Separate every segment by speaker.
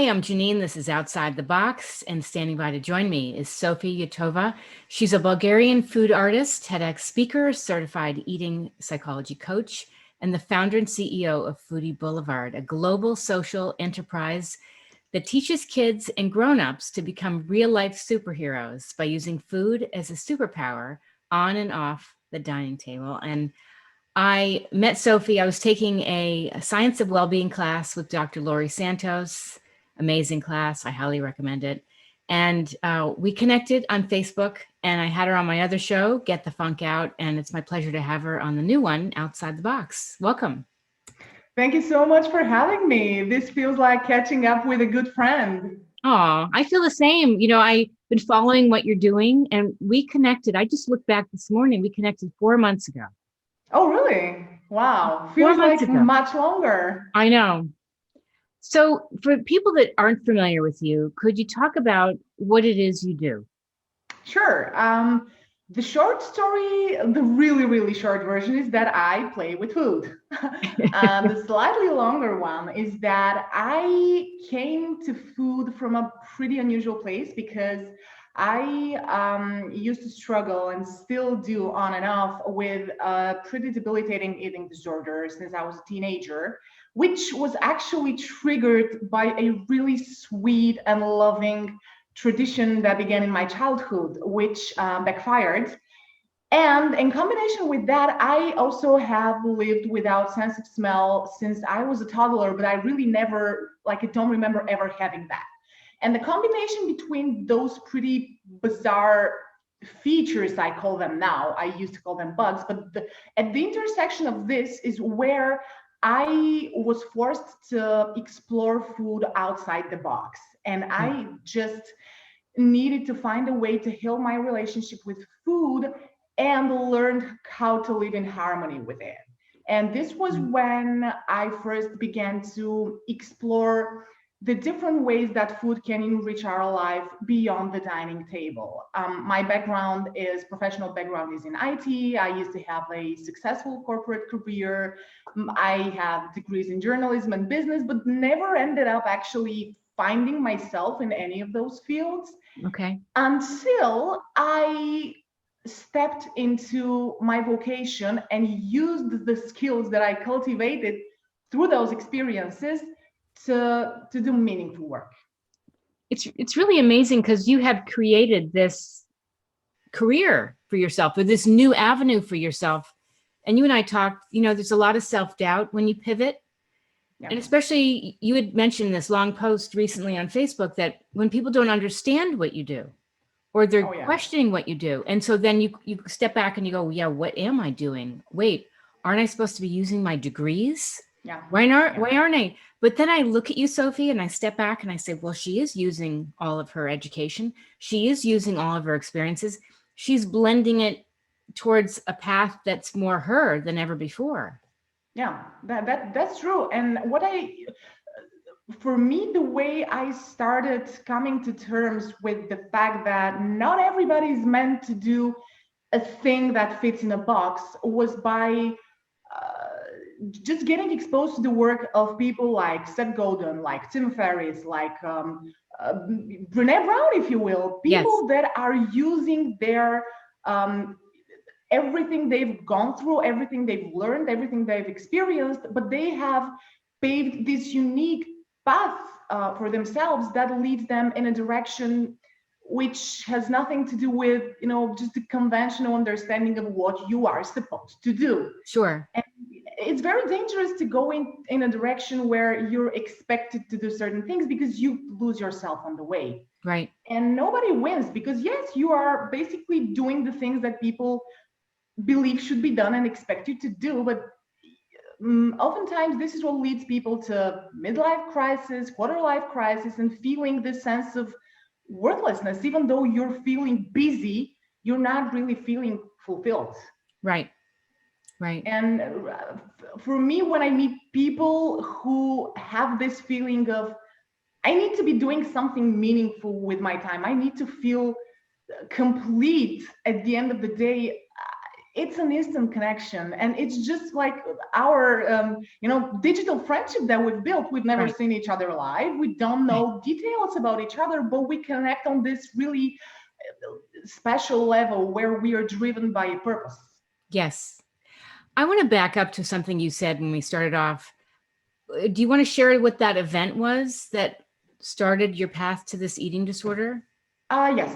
Speaker 1: I'm Janine. This is Outside the Box, and standing by to join me is Sophie Yotova. She's a Bulgarian food artist, TEDx speaker, certified eating psychology coach, and the founder and CEO of Foodie Boulevard, a global social enterprise that teaches kids and grown-ups to become real-life superheroes by using food as a superpower on and off the dining table. And I met Sophie. I was taking a science of well-being class with Dr. Laurie Santos. Amazing class. I highly recommend it. And we connected on Facebook, and I had her on my other show, Get the Funk Out. And it's my pleasure to have her on the new one, Outside the Box. Welcome.
Speaker 2: Thank you so much for having me. This feels like catching up with a good friend.
Speaker 1: Oh, I feel the same. I've been following what you're doing, and we connected. I just looked back this morning. We connected 4 months ago.
Speaker 2: Oh, really? Wow.
Speaker 1: 4
Speaker 2: Feels
Speaker 1: months
Speaker 2: like
Speaker 1: ago.
Speaker 2: much longer.
Speaker 1: I know. So for people that aren't familiar with you, could you talk about what it is you do?
Speaker 2: Sure. The short story, the really, really short version is that I play with food. The slightly longer one is that I came to food from a pretty unusual place because I used to struggle and still do on and off with a pretty debilitating eating disorder since I was a teenager, which was actually triggered by a really sweet and loving tradition that began in my childhood, which backfired. And in combination with that, I also have lived without sense of smell since I was a toddler, but I really never, I don't remember ever having that. And the combination between those pretty bizarre features, I call them now, I used to call them bugs, but at the intersection of this is where I was forced to explore food outside the box. And I just needed to find a way to heal my relationship with food and learned how to live in harmony with it. And this was when I first began to explore the different ways that food can enrich our life beyond the dining table. My professional background is in IT. I used to have a successful corporate career. I have degrees in journalism and business, but never ended up actually finding myself in any of those fields.
Speaker 1: Okay.
Speaker 2: Until I stepped into my vocation and used the skills that I cultivated through those experiences to do meaningful work.
Speaker 1: It's really amazing because you have created this career for yourself, or this new avenue for yourself. And you and I talked, there's a lot of self-doubt when you pivot. Yeah. And especially you had mentioned this long post recently on Facebook that when people don't understand what you do, or they're questioning what you do. And so then you step back and you go, yeah, what am I doing? Wait, aren't I supposed to be using my degrees?
Speaker 2: Yeah.
Speaker 1: Why aren't I? But then I look at you, Sophie, and I step back and I say, well, she is using all of her education. She is using all of her experiences. She's blending it towards a path that's more her than ever before.
Speaker 2: Yeah, that's true. And for me, the way I started coming to terms with the fact that not everybody is meant to do a thing that fits in a box was by just getting exposed to the work of people like Seth Godin, like Tim Ferriss, like Brené Brown, if you will, people that are using their everything they've gone through, everything they've learned, everything they've experienced, but they have paved this unique path for themselves that leads them in a direction which has nothing to do with, just the conventional understanding of what you are supposed to do.
Speaker 1: Sure.
Speaker 2: And it's very dangerous to go in a direction where you're expected to do certain things because you lose yourself on the way.
Speaker 1: Right.
Speaker 2: And nobody wins because, yes, you are basically doing the things that people believe should be done and expect you to do, but oftentimes this is what leads people to midlife crisis, quarter life crisis, and feeling this sense of worthlessness. Even though you're feeling busy, you're not really feeling fulfilled.
Speaker 1: Right.
Speaker 2: And for me, when I meet people who have this feeling of, I need to be doing something meaningful with my time, I need to feel complete at the end of the day, it's an instant connection. And it's just like our, digital friendship that we've built. We've never
Speaker 1: Right.
Speaker 2: seen each other live. We don't know details about each other, but we connect on this really special level where we are driven by a purpose.
Speaker 1: Yes. I want to back up to something you said when we started off. Do you want to share what that event was that started your path to this eating disorder?
Speaker 2: Yes.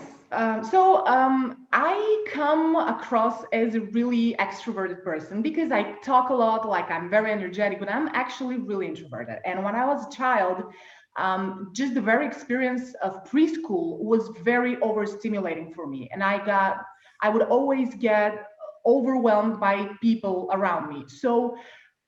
Speaker 2: So I come across as a really extroverted person because I talk a lot, like I'm very energetic, but I'm actually really introverted. And when I was a child, just the very experience of preschool was very overstimulating for me. And I would always get overwhelmed by people around me. So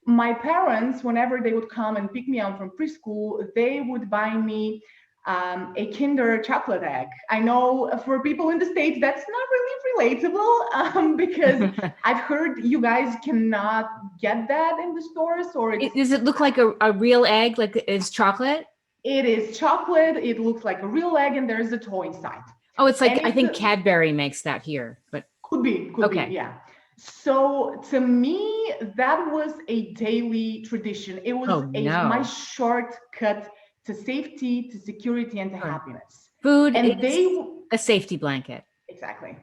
Speaker 2: my parents, whenever they would come and pick me up from preschool, they would buy me a Kinder chocolate egg. I know for people in the States, that's not really relatable because I've heard you guys cannot get that in the stores, or
Speaker 1: Does it look like a real egg, like it's chocolate?
Speaker 2: it is chocolate. It looks like a real egg, and there's a toy inside.
Speaker 1: Oh, it's like,
Speaker 2: And
Speaker 1: I think Cadbury makes that here, but
Speaker 2: could be,
Speaker 1: okay.
Speaker 2: yeah. So to me, that was a daily tradition. It was my shortcut to safety, to security, and to happiness.
Speaker 1: Food
Speaker 2: And
Speaker 1: is a safety blanket.
Speaker 2: Exactly.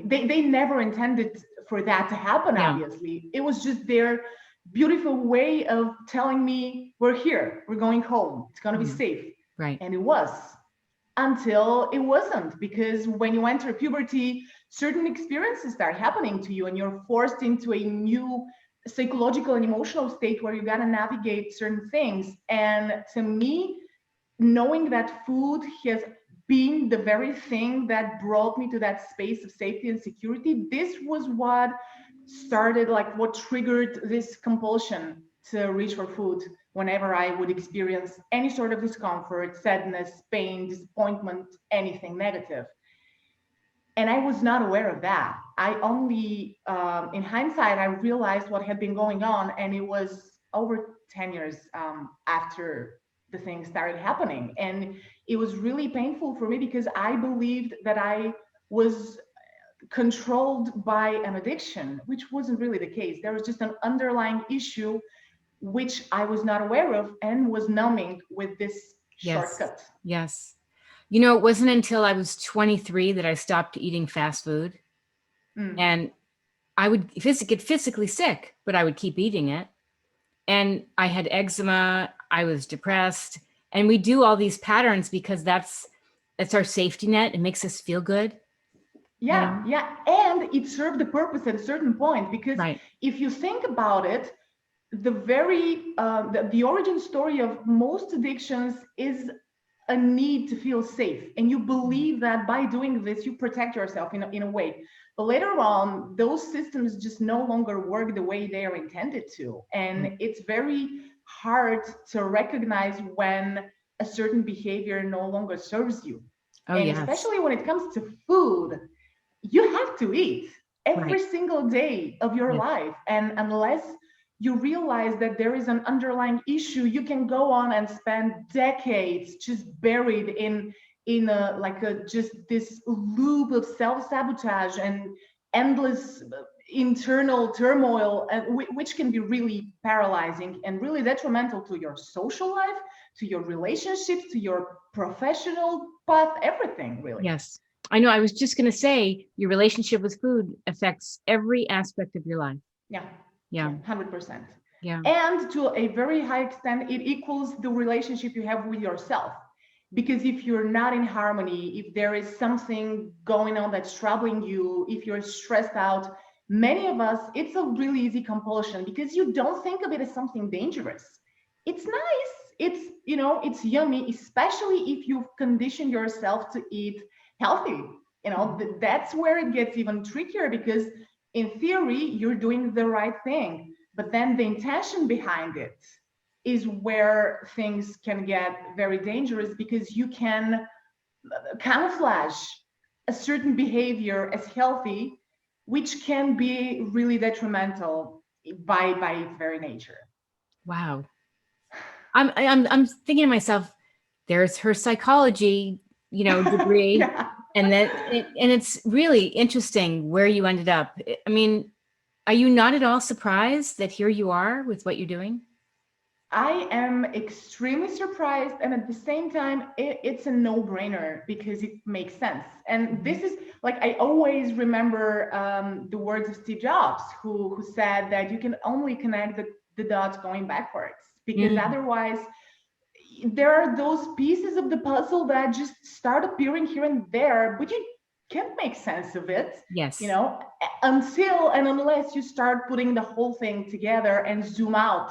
Speaker 2: They never intended for that to happen, obviously. It was just their beautiful way of telling me, we're here, we're going home, it's going to be safe.
Speaker 1: Right.
Speaker 2: And it was, until it wasn't, because when you enter puberty, certain experiences start happening to you and you're forced into a new psychological and emotional state where you got to navigate certain things. And to me, knowing that food has been the very thing that brought me to that space of safety and security, this was what started, like what triggered this compulsion to reach for food whenever I would experience any sort of discomfort, sadness, pain, disappointment, anything negative. And I was not aware of that. I only, in hindsight, I realized what had been going on, and it was over 10 years after the things started happening. And it was really painful for me because I believed that I was controlled by an addiction, which wasn't really the case. There was just an underlying issue which I was not aware of and was numbing with this shortcut.
Speaker 1: Yes. You know, it wasn't until I was 23 that I stopped eating fast food. And I would get physically sick, but I would keep eating it. And I had eczema, I was depressed, and we do all these patterns because that's our safety net. It makes us feel good.
Speaker 2: Yeah. And it served the purpose at a certain point, because if you think about it, the origin story of most addictions is a need to feel safe, and you believe that by doing this you protect yourself in a way. But later on, those systems just no longer work the way they are intended to, and it's very hard to recognize when a certain behavior no longer serves you. Especially when it comes to food, you have to eat every single day of your life, and unless you realize that there is an underlying issue, you can go on and spend decades just buried in just this loop of self-sabotage and endless internal turmoil, which can be really paralyzing and really detrimental to your social life, to your relationships, to your professional path, everything, really.
Speaker 1: Yes. I know. I was just going to say, your relationship with food affects every aspect of your life.
Speaker 2: Yeah, 100%.
Speaker 1: Yeah.
Speaker 2: And to a very high extent, it equals the relationship you have with yourself. Because if you're not in harmony, if there is something going on that's troubling you, if you're stressed out, many of us, it's a really easy compulsion because you don't think of it as something dangerous. It's nice. It's yummy, especially if you've conditioned yourself to eat healthy. That's where it gets even trickier, because in theory, you're doing the right thing, but then the intention behind it is where things can get very dangerous, because you can camouflage a certain behavior as healthy, which can be really detrimental by its very nature.
Speaker 1: Wow. I'm thinking to myself, there's her psychology, degree. And it's really interesting where you ended up. I mean, Are you not at all surprised that here you are with what you're doing?
Speaker 2: I am extremely surprised, and at the same time, it's a no-brainer because it makes sense. And
Speaker 1: Mhm.
Speaker 2: this is like I always remember the words of Steve Jobs, who said that you can only connect the dots going backwards, because
Speaker 1: Mm,
Speaker 2: otherwise, there are those pieces of the puzzle that just start appearing here and there, but you can't make sense of it,
Speaker 1: yes,
Speaker 2: until and unless you start putting the whole thing together and zoom out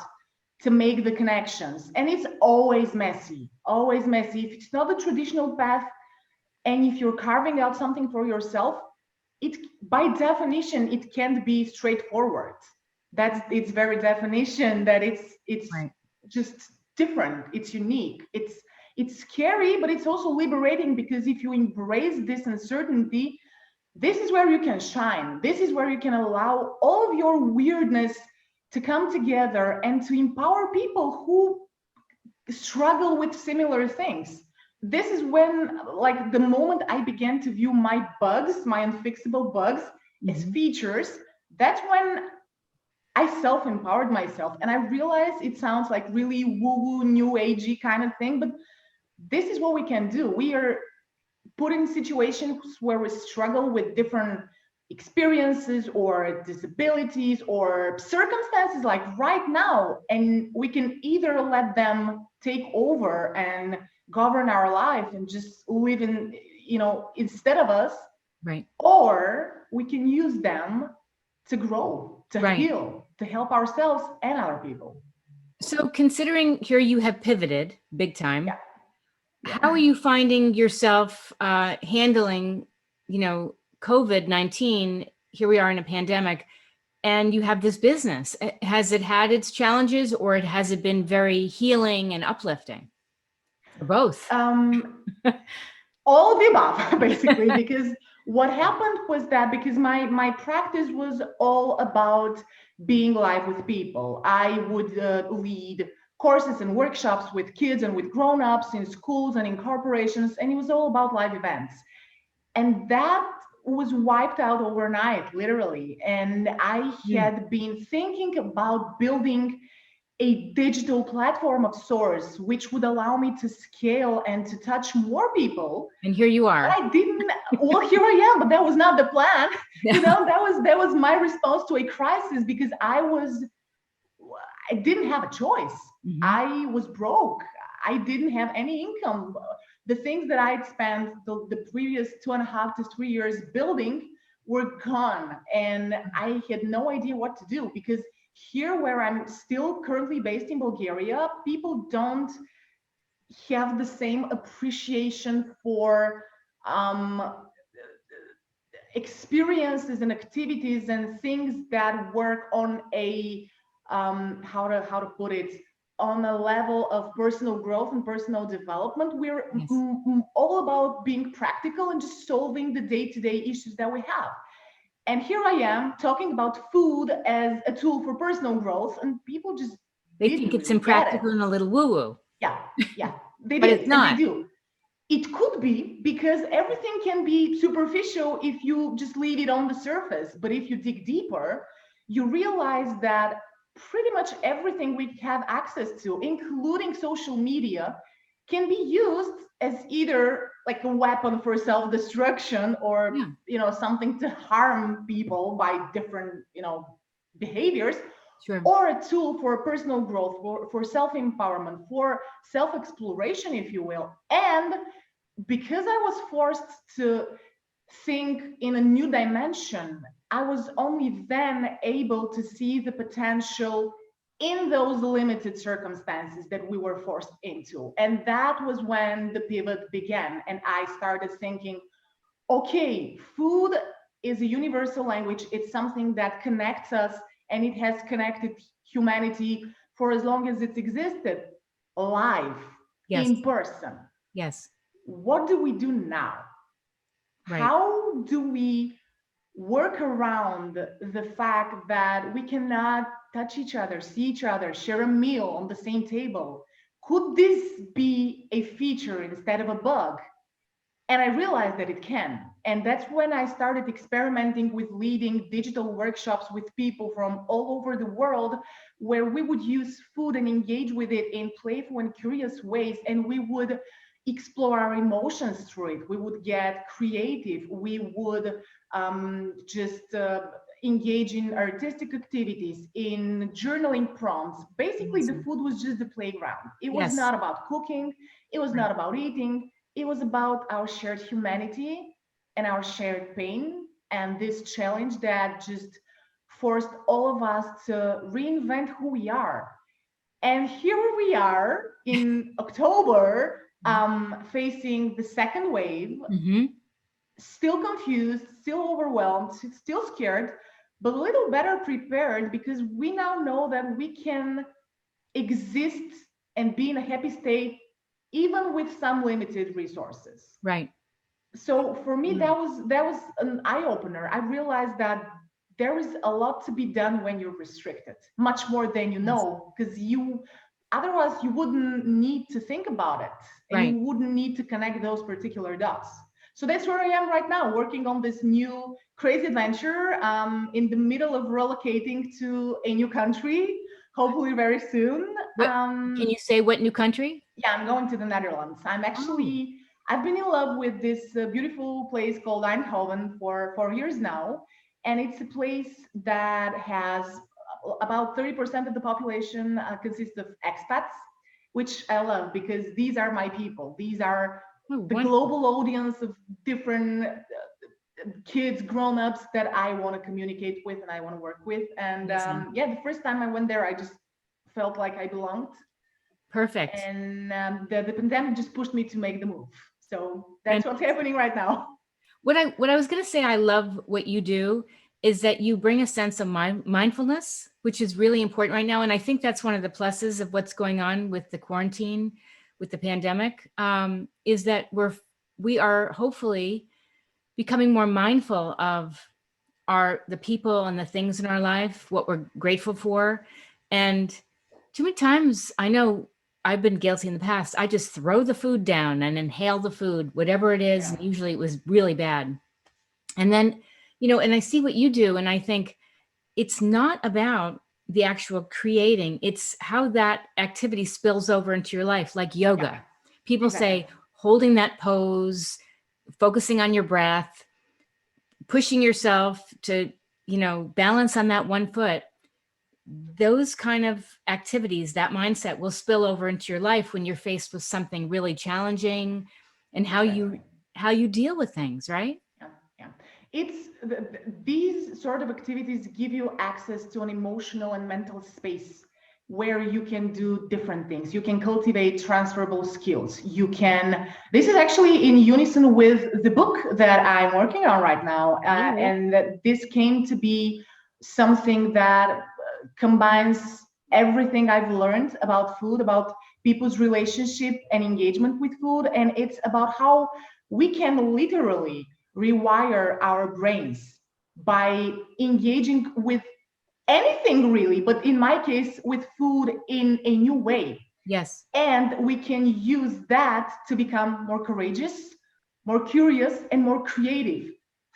Speaker 2: to make the connections. And it's always messy, always messy. If it's not the traditional path, and if you're carving out something for yourself, it by definition it can't be straightforward. That's its very definition, that it's
Speaker 1: right,
Speaker 2: just different, it's unique, it's scary, but it's also liberating, because if you embrace this uncertainty, this is where you can shine. This is where you can allow all of your weirdness to come together and to empower people who struggle with similar things. This is when, like, the moment I began to view my bugs, my unfixable bugs, as
Speaker 1: hmm,
Speaker 2: features, that's when I self-empowered myself. And I realized it sounds like really woo-woo, new agey kind of thing, but this is what we can do. We are put in situations where we struggle with different experiences or disabilities or circumstances, like right now, and we can either let them take over and govern our life and just live in, instead of us,
Speaker 1: right,
Speaker 2: or we can use them to grow, to
Speaker 1: right.
Speaker 2: heal, to help ourselves and other people.
Speaker 1: So considering here you have pivoted big time,
Speaker 2: Yeah,
Speaker 1: how are
Speaker 2: yeah.
Speaker 1: you finding yourself handling, COVID-19? Here we are in a pandemic, and you have this business. Has it had its challenges, or has it been very healing and uplifting? Or both?
Speaker 2: um all of the above, basically, because what happened was that, because my practice was all about being live with people, I would lead courses and workshops with kids and with grown-ups in schools and in corporations, and it was all about live events. And that was wiped out overnight, literally. And I
Speaker 1: Mm.
Speaker 2: had been thinking about building a digital platform of sorts, which would allow me to scale and to touch more people.
Speaker 1: And here you
Speaker 2: But
Speaker 1: are.
Speaker 2: I didn't. Well, here I am, but that was not the plan. That was my response to a crisis, because I didn't have a choice.
Speaker 1: Mhm.
Speaker 2: I was broke. I didn't have any income. The things that I'd spent the previous 2.5 to 3 years building were gone, and I had no idea what to do, because here, where I'm still currently based in Bulgaria, people don't have the same appreciation for um, experiences and activities and things that work on a how to put it, on a level of personal growth and personal development. We're
Speaker 1: Yes.
Speaker 2: all about being practical and just solving the day-to-day issues that we have. And here I am talking about food as a tool for personal growth, and people just
Speaker 1: They think
Speaker 2: didn't
Speaker 1: it's
Speaker 2: really get it.
Speaker 1: impractical and a little woo-woo,
Speaker 2: Yeah, yeah, they
Speaker 1: but it's
Speaker 2: did, and they
Speaker 1: not.
Speaker 2: do. It could be, because everything can be superficial if you just leave it on the surface. But if you dig deeper, you realize that pretty much everything we have access to, including social media, can be used as either like a weapon for self-destruction, or
Speaker 1: Yeah,
Speaker 2: something to harm people by different behaviors,
Speaker 1: sure.
Speaker 2: or a tool for personal growth, for self-empowerment, for self-exploration, if you will. And because I was forced to think in a new dimension, I was only then able to see the potential in those limited circumstances that we were forced into. And that was when the pivot began. And I started thinking, okay, food is a universal language. It's something that connects us, and it has connected humanity for as long as it's existed, live,
Speaker 1: Yes,
Speaker 2: in person.
Speaker 1: yes,
Speaker 2: What do we do now?
Speaker 1: right.
Speaker 2: How do we work around the fact that we cannot touch each other, see each other, share a meal on the same table? Could this be a feature instead of a bug? And I realized that it can. And that's when I started experimenting with leading digital workshops with people from all over the world, where we would use food and engage with it in playful and curious ways. And we would explore our emotions through it. We would get creative. We would just engage in artistic activities, in journaling prompts. Basically, the food was just the playground. It was not about cooking. It was not about eating. It was about our shared humanity and our shared pain, and this challenge that just forced all of us to reinvent who we are. And here we are in October, facing the second wave, still confused, still overwhelmed, still scared, but a little better prepared, because we now know that we can exist and be in a happy state even with some limited resources.
Speaker 1: Right.
Speaker 2: So for me, that was an eye-opener. I realized that there is a lot to be done when you're restricted, much more than you know, because otherwise you wouldn't need to think about it, and you wouldn't need to connect those particular dots. So that's where I am right now, working on this new crazy adventure, in the middle of relocating to a new country, hopefully very soon.
Speaker 1: Can you say what new country?
Speaker 2: Yeah, I'm going to the Netherlands. I've been in love with this beautiful place called Eindhoven for 4 years now. And it's a place that has about 30% of the population consists of expats, which I love, because these are my people. These are the global audience of different kids, grown-ups that I want to communicate with and I want to work with. And the first time I went there, I just felt like I belonged.
Speaker 1: Perfect.
Speaker 2: And the pandemic just pushed me to make the move. So that's what's happening right now.
Speaker 1: What I was going to say, I love what you do, is that you bring a sense of mindfulness, which is really important right now. And I think that's one of the pluses of what's going on with the quarantine, with the pandemic, is that we are hopefully becoming more mindful of the people and the things in our life, what we're grateful for. And too many times, I know I've been guilty in the past, I just throw the food down and inhale the food, whatever it is. And usually it was really bad. And then, and I see what you do, and I think it's not about the actual creating, it's how that activity spills over into your life, like yoga. People say holding that pose, focusing on your breath, pushing yourself to, balance on that one foot. Those kind of activities, that mindset will spill over into your life when you're faced with something really challenging, and how you deal with things, right?
Speaker 2: It's these sort of activities give you access to an emotional and mental space where you can do different things. You can cultivate transferable skills. This is actually in unison with the book that I'm working on right now. And that this came to be something that combines everything I've learned about food, about people's relationship and engagement with food. And it's about how we can literally rewire our brains by engaging with anything really, but in my case, with food in a new way.
Speaker 1: Yes.
Speaker 2: And we can use that to become more courageous, more curious, and more creative.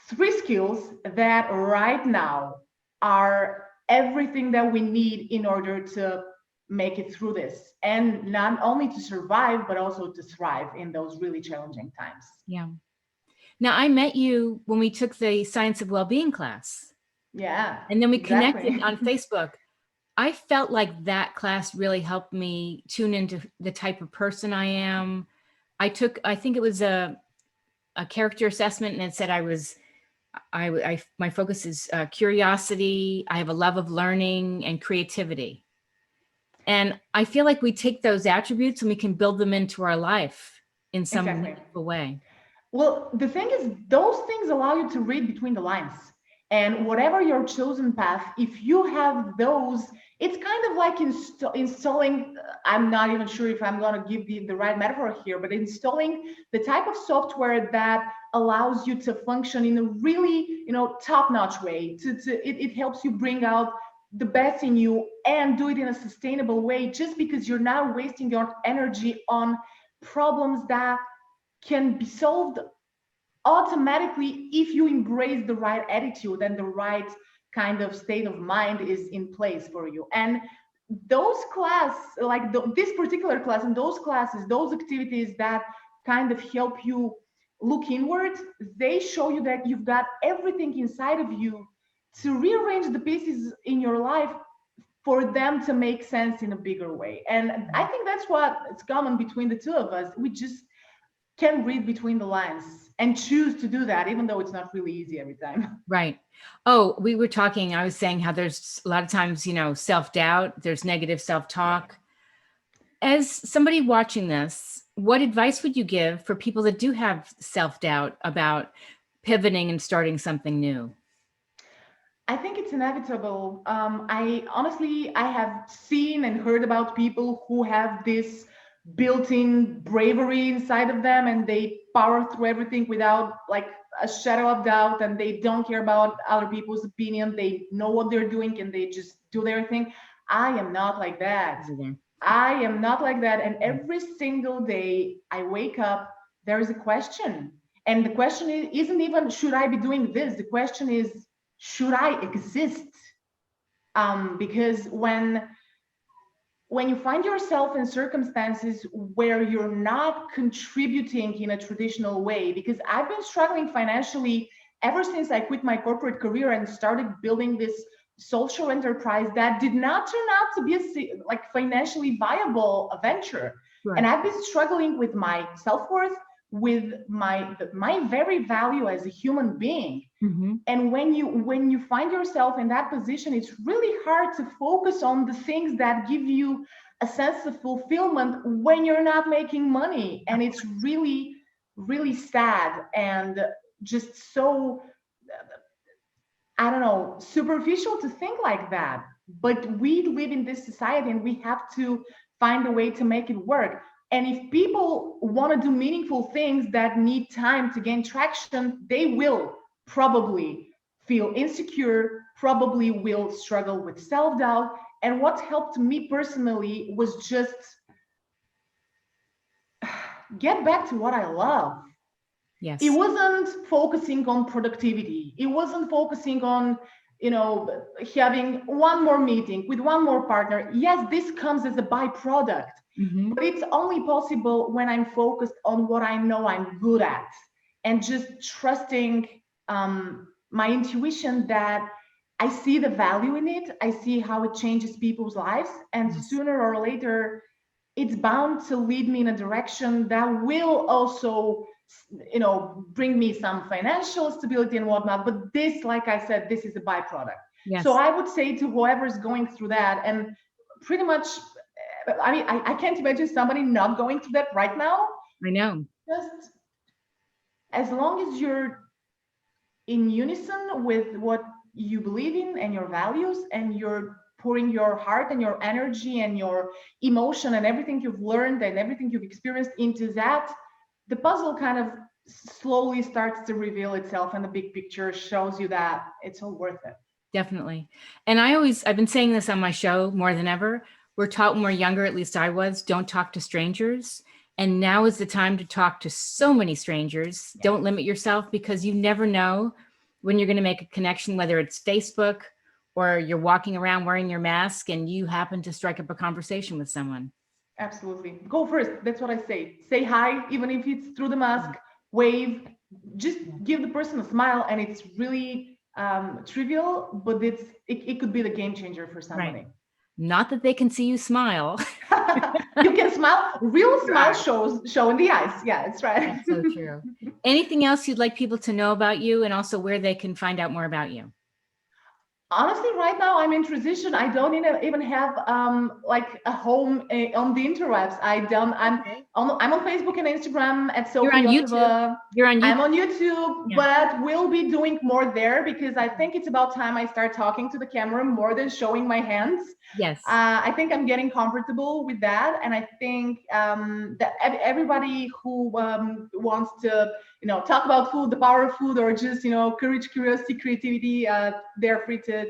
Speaker 2: 3 skills that right now are everything that we need in order to make it through this, and not only to survive, but also to thrive in those really challenging times.
Speaker 1: Yeah. Now, I met you when we took the Science of Wellbeing class.
Speaker 2: Yeah.
Speaker 1: And then we connected on Facebook. I felt like that class really helped me tune into the type of person I am. I think it was a character assessment, and it said my focus is curiosity. I have a love of learning and creativity. And I feel like we take those attributes and we can build them into our life in some meaningful way.
Speaker 2: Well, the thing is, those things allow you to read between the lines. And whatever your chosen path, if you have those, it's kind of like installing, I'm not even sure if I'm going to give the right metaphor here, but installing the type of software that allows you to function in a really, top-notch way. It helps you bring out the best in you and do it in a sustainable way, just because you're not wasting your energy on problems that can be solved automatically, if you embrace the right attitude and the right kind of state of mind is in place for you. And those class, like this particular class and those classes, those activities that kind of help you look inward, they show you that you've got everything inside of you to rearrange the pieces in your life for them to make sense in a bigger way. And I think that's what it's common between the two of us. We just can read between the lines and choose to do that, even though it's not really easy every time.
Speaker 1: Right. Oh, we were talking, I was saying how there's a lot of times, self-doubt, there's negative self-talk. As somebody watching this, what advice would you give for people that do have self-doubt about pivoting and starting something new?
Speaker 2: I think it's inevitable. I have seen and heard about people who have this built-in bravery inside of them, and they power through everything without like a shadow of doubt, and they don't care about other people's opinion. They know what they're doing and they just do their thing. I am not like that. I am not like that. And every single day I wake up, there is a question. And the question isn't even, should I be doing this? The question is, should I exist? Because when you find yourself in circumstances where you're not contributing in a traditional way, because I've been struggling financially ever since I quit my corporate career and started building this social enterprise that did not turn out to be a financially viable venture. Right. And I've been struggling with my self-worth, with my very value as a human being. Mm-hmm. And when you find yourself in that position, it's really hard to focus on the things that give you a sense of fulfillment when you're not making money. And it's really, really sad and just so, I don't know, superficial to think like that. But we live in this society and we have to find a way to make it work. And if people want to do meaningful things that need time to gain traction, they will probably feel insecure, probably will struggle with self-doubt. And what helped me personally was just get back to what I love. Yes. It wasn't focusing on productivity. It wasn't focusing on, having one more meeting with one more partner. Yes, this comes as a byproduct. Mm-hmm. But it's only possible when I'm focused on what I know I'm good at and just trusting my intuition that I see the value in it. I see how it changes people's lives. And sooner or later, it's bound to lead me in a direction that will also, bring me some financial stability and whatnot. But this, like I said, this is a byproduct. Yes. So I would say to whoever's going through that, and pretty much, I can't imagine somebody not going through that right now. I know. Just as long as you're in unison with what you believe in and your values, and you're pouring your heart and your energy and your emotion and everything you've learned and everything you've experienced into that, the puzzle kind of slowly starts to reveal itself, and the big picture shows you that it's all worth it. Definitely. And I've been saying this on my show more than ever. We're taught when we're younger, at least I was, don't talk to strangers. And now is the time to talk to so many strangers. Yeah. Don't limit yourself, because you never know when you're going to make a connection, whether it's Facebook or you're walking around wearing your mask and you happen to strike up a conversation with someone. Absolutely. Go first. That's what I say. Say hi, even if it's through the mask, wave, just give the person a smile. And it's really trivial, but it could be the game changer for somebody. Right. Not that they can see you smile. You can smile. Real smile show in the eyes. Yeah, that's right. That's so true. Anything else you'd like people to know about you, and also where they can find out more about you? Honestly, right now I'm in transition. I don't even have a home on the interwebs. I'm on Facebook and Instagram at Sophie Yotova. You're on YouTube. I'm on YouTube, yeah. But we'll be doing more there, because I think it's about time I start talking to the camera more than showing my hands. Yes. I think I'm getting comfortable with that, and I think that everybody who wants to talk about food, the power of food, or just courage, curiosity, creativity, they're free to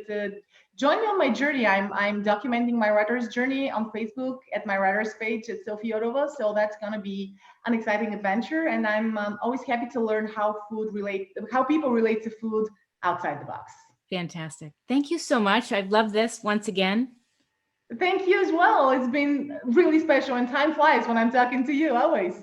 Speaker 2: join me on my journey. I'm documenting my writer's journey on Facebook at my writer's page at Sophie Yotova. So that's going to be an exciting adventure. And I'm always happy to learn how people relate to food outside the box.
Speaker 1: Fantastic. Thank you so much. I've loved this once again.
Speaker 2: Thank you as well. It's been really special, and time flies when I'm talking to you always.